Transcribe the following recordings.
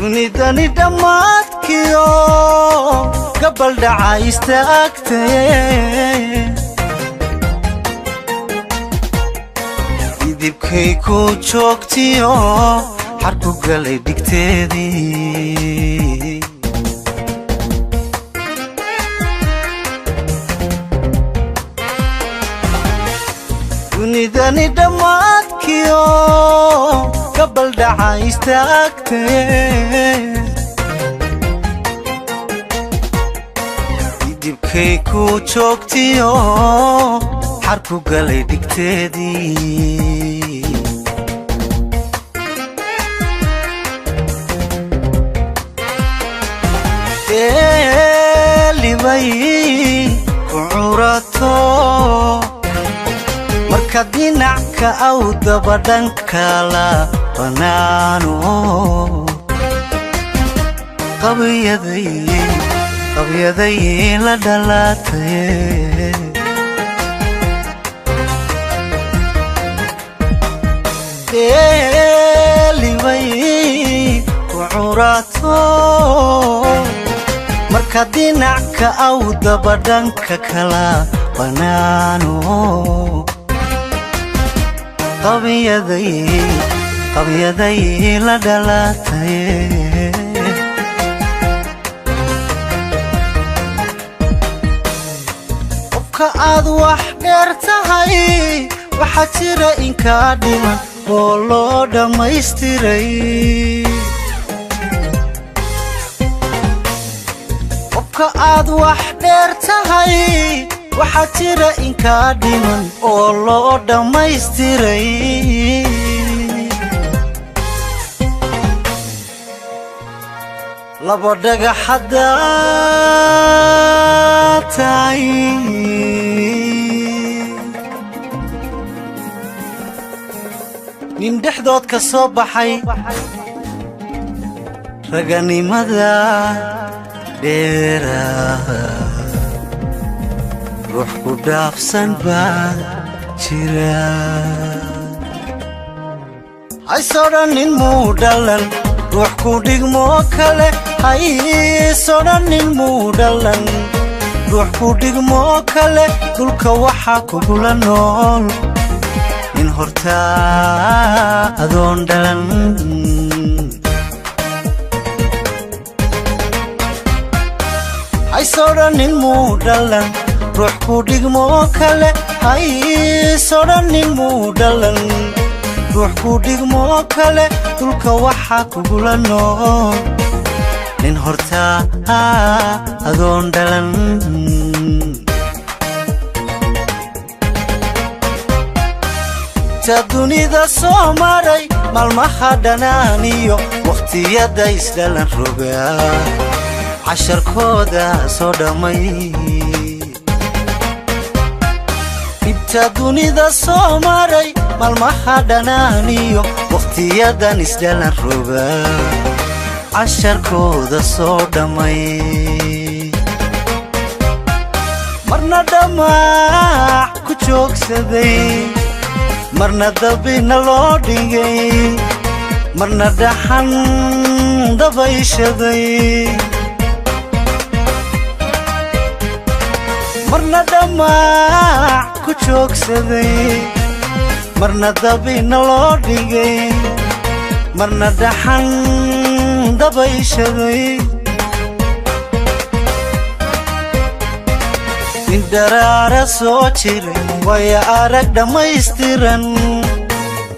dunidani dhammaadkiyo gabal dhaca istaagtay idibkay ku joogtiyo xarku galay dhigteedii dunidani dhammaadkiyo gabal dhaca istaagtay idibkay ku joogtiyo xarku galay dhigteedii libay ku curato marka dhinacka aw dabadhankala banaano qabyaday la dhalatay libay ku curato marka dhinacka aw dabadhanka kala banaano qabyaday la dhalatay qofka aad wax dheer tahay waxaa jira in kaa dhiman oo loo dhammaystiray qofka aad wax dheer tahay waxaa jira in kaa dhiman oo loo dhammaystiray laba dhagax haddaad tahay nin dhexdood ka soo baxay raganimada dheeraha ruux ku dhaafsan baa jira haysodhanin muu dhalan ruux ku dhigmo kale haysodhanin muu dhalan ruux ku dhigmo kale dhulka waxaa kugula nool nin hortaa adoon dhalan haysodhanin muu dhalan ruux ku dhigmo kale haysodhanin muu dhalan ruux ku dhigmo kale dhulka waxaa kugula nool nin hortaa adoon dhalan ta dunida soo maray maalmaha dhanaaniyo waqtiyada isdhalan rogaa casharkooda soo dhammay ibta dunida soo maray maalmaha dhanaaniyo waqtiyadan isdhalan rogaa casharkooda soo dhammay marna dhamaac ku joogsaday marna dabina loo dhigay marna dhaxan dabayshaday marna dhamaac ku joogsaday marna dabina loo dhigay marna dhaxan dabayshaday nin dharaara soo jiray waya arag dhammaystiran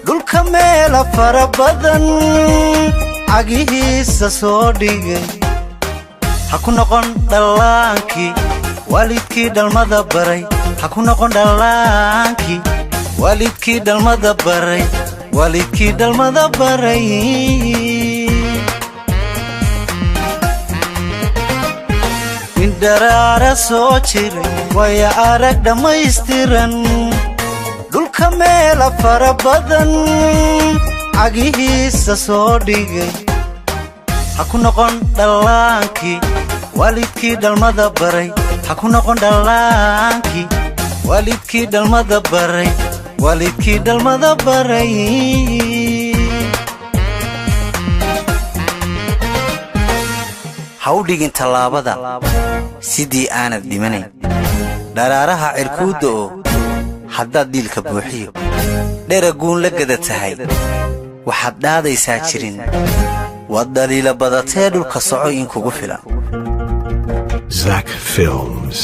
dhulka meela fara badan cagihiisa soo dhigay ha ku noqon dhallaankii waalidkii dhalmada baray ha ku noqon dhallaankii waalidkii dhalmada baray waalidkii dhalmada baray nin dharaara soo jiray waya arag dhammaystiran dhulka meela fara badan cagihiisa soo dhigay ha ku noqon dhallaankii waalidkii dhalmada baray ha ku noqon dhallaankii waalidkii dhalmada baray waalidkii dhalmada baray hawdhigin tallaabada sidii aanad dhimanayn dharaaraha cirkuuda oo haddaad diilka buuxiyo dheraguun la gada tahay waxaad dhaadaysaa jirin waad dhaliila badatee dhulka soco in kugu filan Zach Films.